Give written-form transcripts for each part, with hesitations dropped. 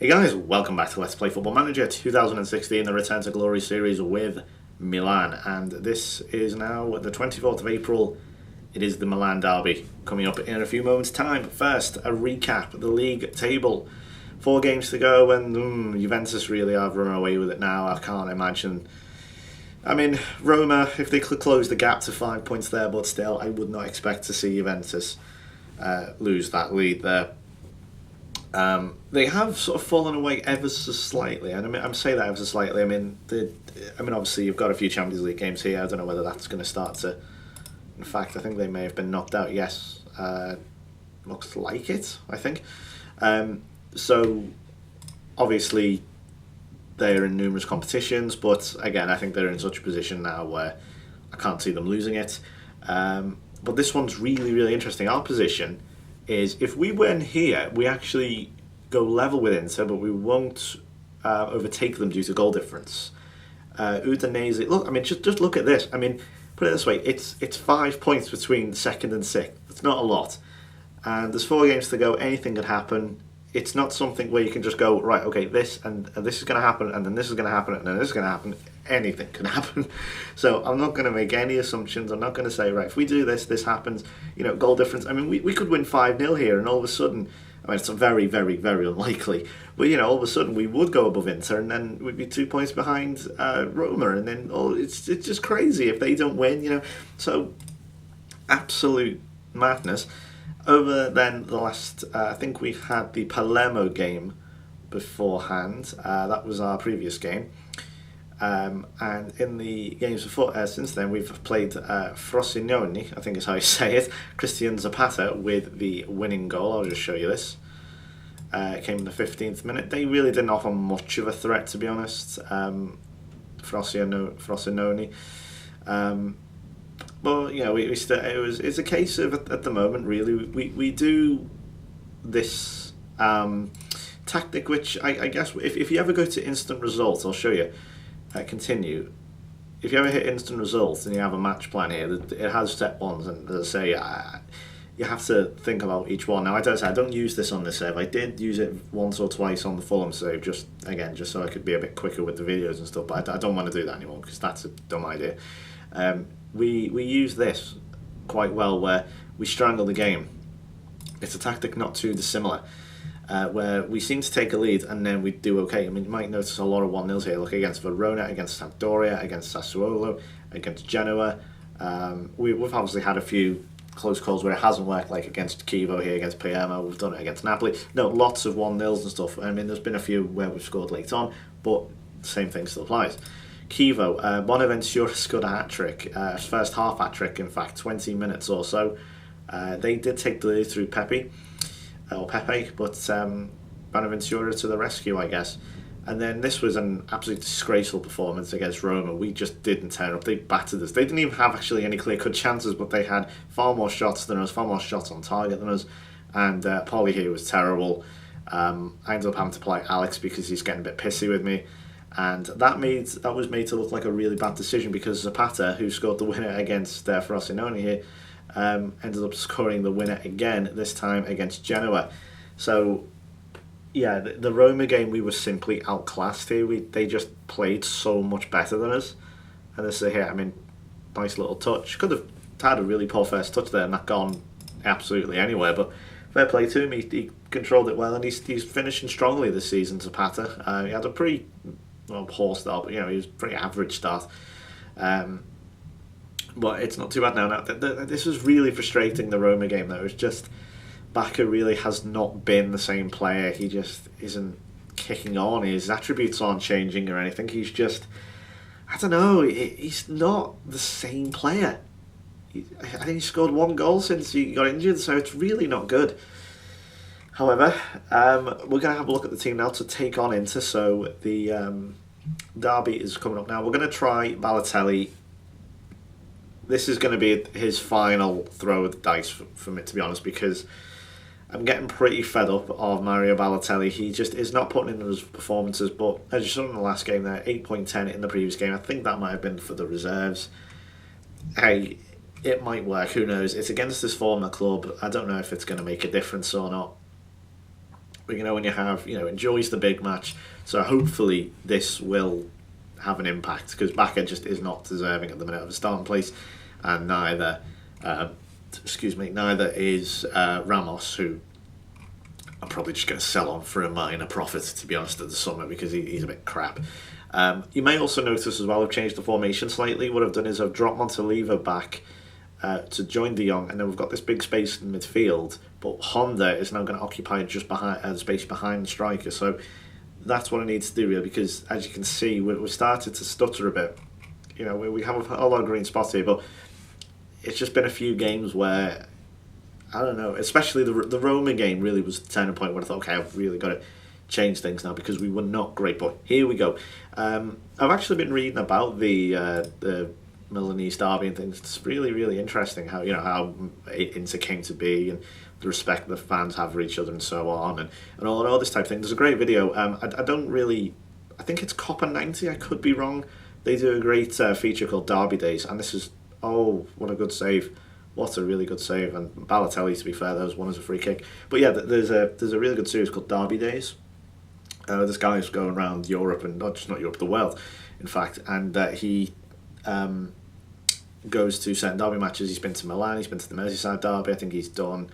Hey guys, welcome back to Let's Play Football Manager 2016, the Return to Glory series with Milan. And this is now the 24th of April. It is the Milan derby coming up in a few moments' time. But first, a recap of the league table. 4 games to go, and Juventus really have run away with it now. I can't imagine. I mean, Roma, if they could close the gap to 5 points there, but still, I would not expect to see Juventus lose that lead there. They have sort of fallen away ever so slightly, and I'm saying that ever so slightly. I mean, obviously you've got a few Champions League games here. I don't know whether that's going to start to. In fact, I think they may have been knocked out. Yes, looks like it. I think. So, obviously, they're in numerous competitions, but again, I think they're in such a position now where I can't see them losing it. But this one's really, really interesting. Our position is if we win here, we actually go level with Inter, but we won't overtake them due to goal difference. Udinese, look, I mean, just look at this. I mean, put it this way, it's 5 points between second and sixth. It's not a lot. And there's 4 games to go, anything could happen. It's not something where you can just go, right, okay, this and this is going to happen, and then this is going to happen, and then this is going to happen. Anything can happen. So I'm not going to make any assumptions. I'm not going to say, right, if we do this, this happens. You know, goal difference. I mean, we could win 5-0 here, and all of a sudden, I mean, it's very, very, very unlikely. But, you know, all of a sudden we would go above Inter, and then we'd be 2 points behind Roma, and then it's just crazy if they don't win, you know. So, absolute madness. Over then the last, I think we've had the Palermo game beforehand. That was our previous game. And in the games before, since then, we've played Frosinone, I think is how you say it, Christian Zapata with the winning goal. I'll just show you this. It came in the 15th minute. They really didn't offer much of a threat, to be honest. Frosinone. But you know, it's a case of at the moment really we do this tactic, which I guess if you ever go to instant results, I'll show you. Continue. If you ever hit instant results and you have a match plan here, it has step ones, and as I say, you have to think about each one. Now, I don't use this on this save. I did use it once or twice on the Fulham save, just so I could be a bit quicker with the videos and stuff. But I don't want to do that anymore because that's a dumb idea. We use this quite well where we strangle the game. It's a tactic not too dissimilar, where we seem to take a lead and then we do okay. I mean, you might notice a lot of 1-0s here. Look, against Verona, against Sampdoria, against Sassuolo, against Genoa. We've obviously had a few close calls where it hasn't worked, like against Chievo here, against Palermo. We've done it against Napoli. No, lots of 1-0s and stuff. I mean, there's been a few where we've scored late on, but the same thing still applies. Chievo, Bonaventura scored a hat-trick, first half hat-trick, in fact, 20 minutes or so. They did take the lead through Pepe, but Bonaventura to the rescue, I guess. And then this was an absolutely disgraceful performance against Roma. We just didn't turn up. They battered us. They didn't even have actually any clear-cut chances, but they had far more shots than us, far more shots on target than us. And Polly here was terrible. I ended up having to play Alex because he's getting a bit pissy with me. And that was made to look like a really bad decision because Zapata, who scored the winner against Frosinone here, ended up scoring the winner again, this time against Genoa. So, yeah, the Roma game, we were simply outclassed here. They just played so much better than us. And this is here, I mean, nice little touch. Could have had a really poor first touch there and not gone absolutely anywhere, but fair play to him. He controlled it well, and he's finishing strongly this season, Zapata. He had a pretty poor start, but you know, he was a pretty average start. But it's not too bad now. This was really frustrating, the Roma game, though. It's just Bacca really has not been the same player. He just isn't kicking on. His attributes aren't changing or anything. He's just, I don't know, he's not the same player. I think he scored 1 goal since he got injured, so it's really not good. However, we're going to have a look at the team now to take on Inter. So the derby is coming up now. We're going to try Balotelli. This is going to be his final throw of the dice for me, to be honest, because I'm getting pretty fed up of Mario Balotelli. He just is not putting in those performances. But as you saw in the last game there, 8.10 in the previous game. I think that might have been for the reserves. Hey, it might work. Who knows? It's against his former club. I don't know if it's going to make a difference or not. when you have, enjoys the big match. So hopefully this will have an impact, because Baka just is not deserving at the minute of a starting place, and neither is Ramos, who I'm probably just going to sell on for a minor profit, to be honest, at the summer, because he's a bit crap. You may also notice as well, I've changed the formation slightly. What I've done is I've dropped Montalivo back to join De Jong, and then we've got this big space in midfield, but Honda is now going to occupy just behind the space behind the striker. So that's what I need to do, really, because as you can see, we're started to stutter a bit. We have a lot of green spots here, but it's just been a few games where, I don't know, especially the Roma game really was the turning point where I thought, okay, I've really got to change things now, because we were not great. But here we go. I've actually been reading about the Milanese derby and things. It's really, really interesting how Inter came to be, and the respect the fans have for each other, and so on, and all this type of thing. There's a great video. I think it's Copper 90. I could be wrong. They do a great feature called Derby Days, and this is, what a good save. What a really good save. And Balotelli, to be fair, those one is a free kick. But yeah, there's a really good series called Derby Days. This guy's going around Europe, and not Europe, the world, in fact, and he goes to certain derby matches. He's been to Milan, he's been to the Merseyside derby, I think he's done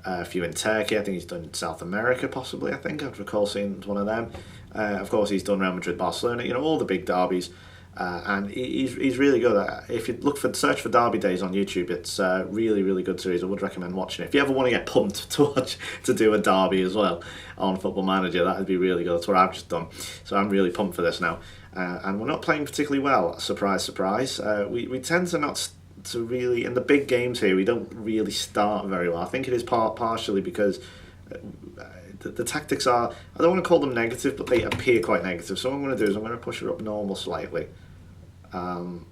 a few in Turkey, I think he's done South America possibly, I recall seeing one of them. Of course he's done Real Madrid, Barcelona, all the big derbies, and he's really good. If you search for Derby Days on YouTube, it's a really, really good series. I would recommend watching it. If you ever want to get pumped to do a derby as well on Football Manager, that would be really good. That's what I've just done. So I'm really pumped for this now. And we're not playing particularly well. Surprise, surprise. We tend to not to really, in the big games here, we don't really start very well. I think it is partially because the tactics are, I don't want to call them negative, but they appear quite negative. So what I'm going to do is I'm going to push her up normal slightly. And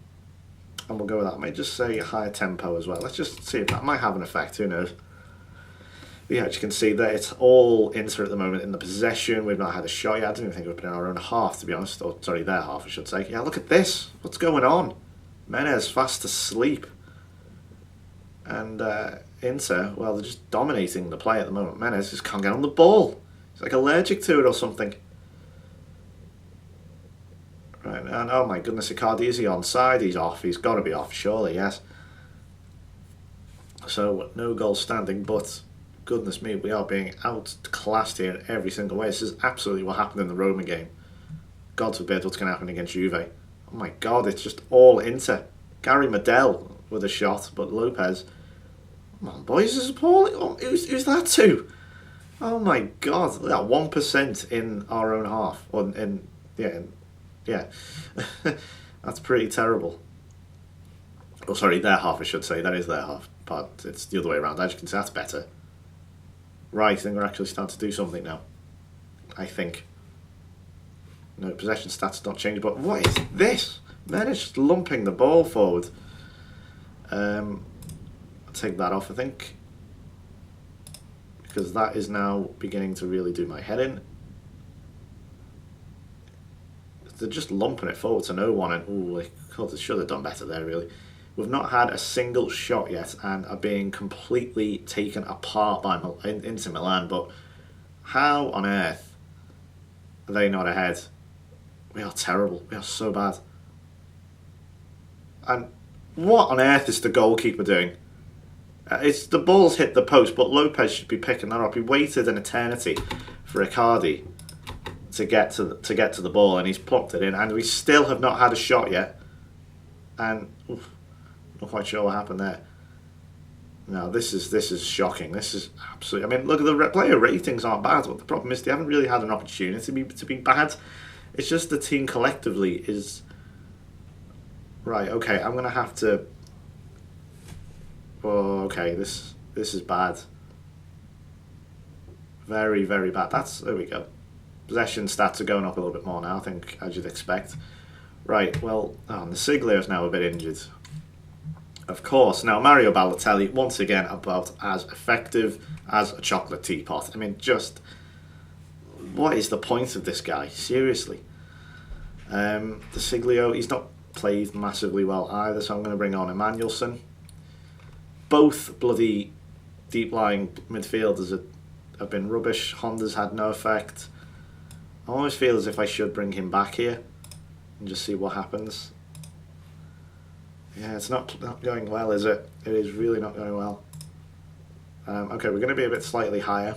we'll go with that. I might just say higher tempo as well. Let's just see if that might have an effect. Who knows? But yeah, as you can see there, it's all Inter at the moment in the possession. We've not had a shot yet. I don't even think we've been in our own half, to be honest. Or, sorry, their half, I should say. Yeah, look at this. What's going on? Menez fast asleep. And Inter, well, they're just dominating the play at the moment. Menez just can't get on the ball. He's like allergic to it or something. Right, and oh my goodness, Icardi, is he onside? He's off. He's got to be off, surely, yes. So, no goal standing, but goodness me, we are being outclassed here in every single way. This is absolutely what happened in the Roma game. God forbid what's going to happen against Juve. Oh my God, it's just all Inter. Gary Medel with a shot, but Lopez. Come on, boys, this is appalling. Oh, who's that to? Oh my God, look at that 1% in our own half. Yeah, that's pretty terrible. Oh, sorry, their half, I should say. That is their half, but it's the other way around. As you can see, that's better. Right, I think we're actually starting to do something now. I think. No, possession stats don't change, but what is this? Man is just lumping the ball forward. I'll take that off, I think, because that is now beginning to really do my head in. They're just lumping it forward to no one, and they should have done better there, really. We've not had a single shot yet and are being completely taken apart by Inter Milan, but how on earth are they not ahead? We are terrible. We are so bad. And what on earth is the goalkeeper doing? It's the ball's hit the post, but Lopez should be picking that up. He waited an eternity for Icardi to get to the ball, and he's plopped it in, and we still have not had a shot yet. And not quite sure what happened there. No, this is shocking. This is absolutely. I mean, look at the player ratings aren't bad, but the problem is they haven't really had an opportunity to be bad. It's just the team collectively is right. Okay, I'm gonna have to. Oh, okay, this is bad. Very, very bad. There we go. Possession stats are going up a little bit more now, I think, as you'd expect. Right, well, Nasiglia is now a bit injured. Of course. Now, Mario Balotelli, once again, about as effective as a chocolate teapot. I mean, just, what is the point of this guy? Seriously. Nasiglia, he's not played massively well either, so I'm going to bring on Emmanuelson. Both bloody deep-lying midfielders have been rubbish. Honda's had no effect. I always feel as if I should bring him back here and just see what happens. Yeah, it's not going well, is it? It is really not going well. Okay, we're going to be a bit slightly higher.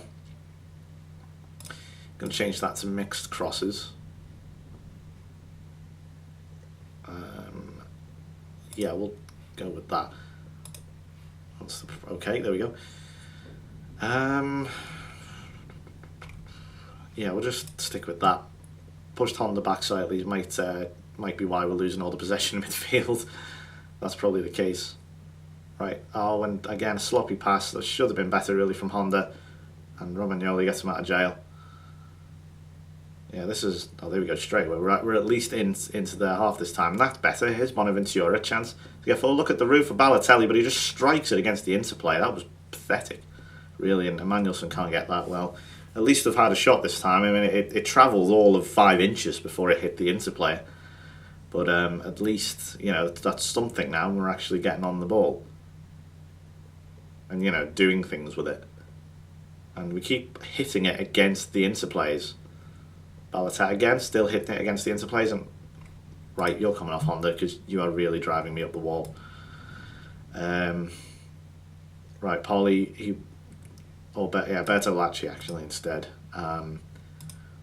Going to change that to mixed crosses. Yeah, we'll go with that. Okay, there we go. Yeah, we'll just stick with that. Pushed Honda back slightly might be why we're losing all the possession in midfield. That's probably the case. Right, oh, and again, sloppy pass. That should have been better really from Honda. And Romagnoli gets him out of jail. Yeah, this is... Oh, there we go, straight away. We're at least into their half this time. And that's better. Here's Bonaventura, chance to get full look at the roof for Balotelli, but he just strikes it against the interplay. That was pathetic, really, and Emmanuelson can't get that well. At least they've had a shot this time. I mean, it travelled all of 5 inches before it hit the interplay. But at least, you know, that's something now. We're actually getting on the ball. And, you know, doing things with it. And we keep hitting it against the interplays. Balotelli again, still hitting it against the interplays. And right, you're coming off, Honda, because you are really driving me up the wall. Right, Polly, Bertolacci actually instead.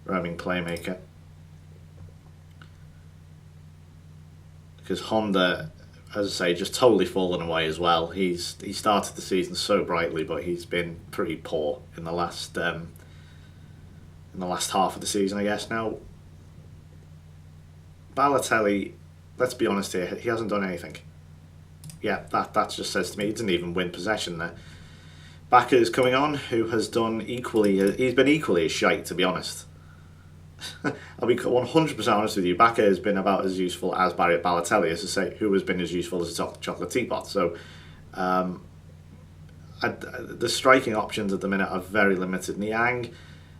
Roaming playmaker. Because Honda, as I say, just totally fallen away as well. He started the season so brightly, but he's been pretty poor in the last half of the season, I guess. Now, Balotelli, let's be honest here, he hasn't done anything. Yeah, that just says to me he didn't even win possession there. Baka is coming on, who has done he's been equally as shite, to be honest. I'll be 100% honest with you. Baka has been about as useful as Balotelli, as I say, who has been as useful as a chocolate teapot. So, the striking options at the minute are very limited. Niang,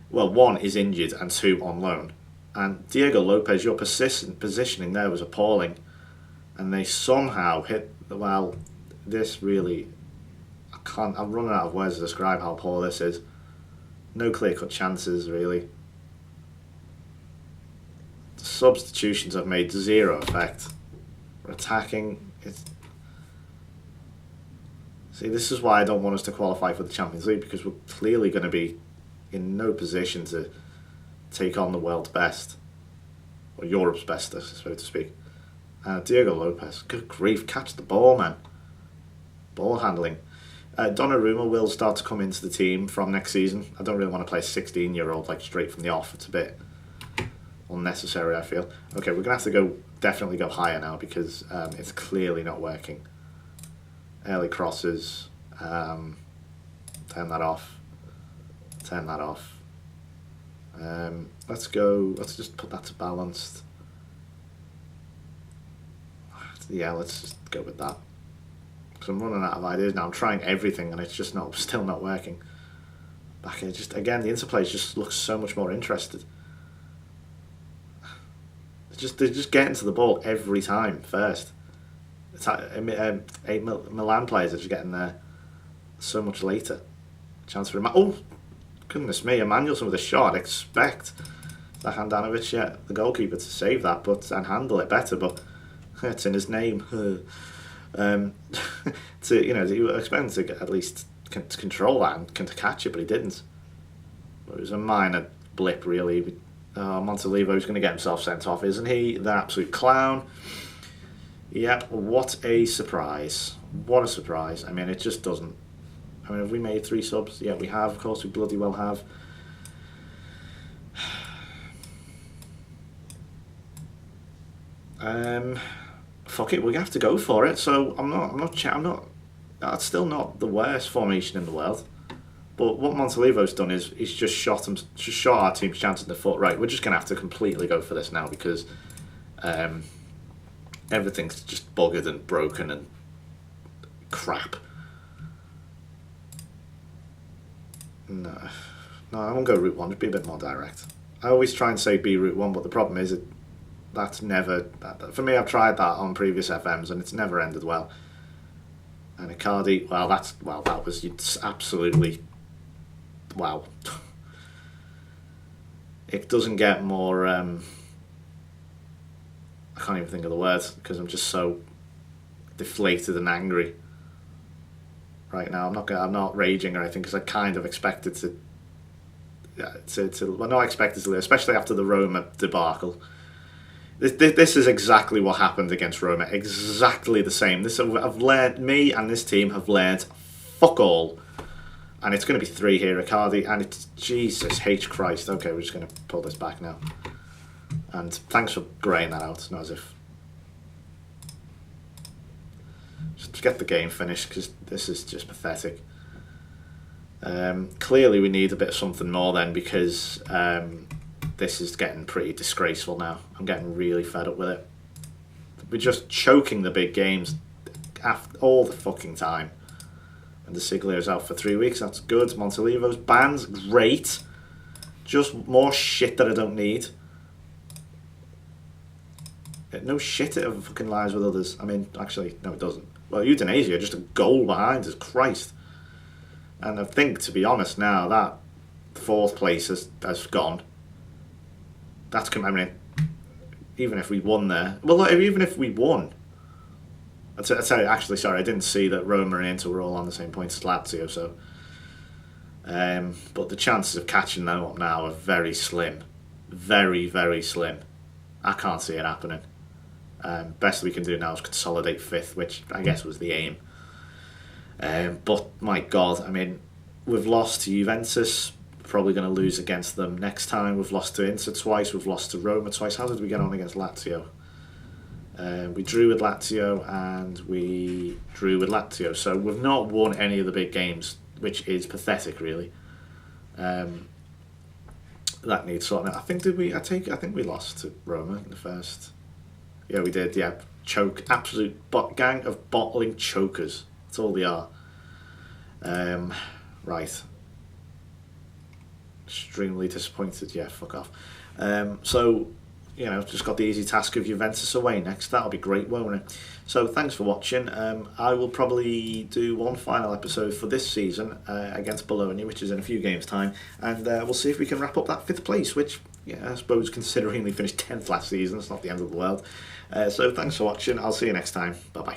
well, 1 is injured and 2 on loan. And Diego Lopez, your positioning there was appalling. And they somehow hit, well, this really, I'm running out of words to describe how poor this is. No clear-cut chances, really. The substitutions have made 0 effect. We're attacking. See, this is why I don't want us to qualify for the Champions League, because we're clearly going to be in no position to take on the world's best, or Europe's best, so to speak. Diego Lopez, good grief, catch the ball, man. Ball handling. Donnarumma will start to come into the team from next season. I don't really want to play a 16-year-old like straight from the off. It's a bit unnecessary, I feel. Okay, we're going to have to definitely go higher now, because it's clearly not working. Early crosses. Turn that off. Turn that off. Let's just put that to balanced. Yeah, let's just go with that. Because I'm running out of ideas now. I'm trying everything and it's just still not working. Back here, again, the interplays just looks so much more interested. They're just getting to the ball every time first. It's Milan players are just getting there so much later. Chance for oh, goodness me, Emmanuelson with a shot. Expect the Handanovic, the goalkeeper, to save that, and handle it better. But it's in his name. You expect him to at least control that and to catch it, but he didn't. It was a minor blip, really. Montalivo's going to get himself sent off, isn't he? The absolute clown. Yep, what a surprise. What a surprise. I mean, it just doesn't... I mean, have we made 3 subs? Yeah, we have. Of course, we bloody well have. Fuck it, we have to go for it. So that's still not the worst formation in the world. But what Montalivo's done is he's just shot our team's chance in the foot. Right, we're just going to have to completely go for this now, because everything's just buggered and broken and crap. No, I won't go route 1. Just be a bit more direct. I always try and say be route 1, but the problem is that's never... For me, I've tried that on previous FMs and it's never ended well. And Icardi, that was absolutely wow. It doesn't get more. I can't even think of the words because I'm just so deflated and angry right now. I'm not raging or anything because I kind of expected to. Well, no, I expected to, especially after the Roma debacle. This is exactly what happened against Roma. Exactly the same. Me and this team have learned fuck all. And it's going to be 3 here, Riccardi. And it's Jesus H Christ. Okay, we're just going to pull this back now. And thanks for greying that out. It's not as if. Just get the game finished because this is just pathetic. Clearly, we need a bit of something more then because this is getting pretty disgraceful now. I'm getting really fed up with it. We're just choking the big games all the fucking time. And the Siglio's out for 3 weeks. That's good. Montalivo's banned. Great. Just more shit that I don't need. No shit, it fucking lies with others. I mean, actually, no, it doesn't. Well, Udinese are just a goal behind us. Christ. And I think, to be honest, now that 4th place has gone. That's, I mean, even if we won there. Well, even if we won. I'd say, actually, sorry, I didn't see that Roma and Inter were all on the same points as Lazio, so. But the chances of catching them up now are very slim. Very, very slim. I can't see it happening. Best we can do now is consolidate 5th, which I guess was the aim. But, my God, I mean, we've lost to Juventus, probably going to lose against them next time. We've lost to Inter twice, we've lost to Roma twice. How did we get on against Lazio? We drew with Lazio and we drew with Lazio. So we've not won any of the big games, which is pathetic, really. That needs sorting out. I think we lost to Roma in the first. Yeah, we did. Yeah, absolute gang of bottling chokers. That's all they are. Right. Extremely disappointed. Yeah, fuck off. So, you know, just got the easy task of Juventus away next. That'll be great, won't it? So, thanks for watching. I will probably do one final episode for this season against Bologna, which is in a few games' time, and we'll see if we can wrap up that 5th place, which, yeah, I suppose considering we finished 10th last season, it's not the end of the world. So, thanks for watching. I'll see you next time. Bye-bye.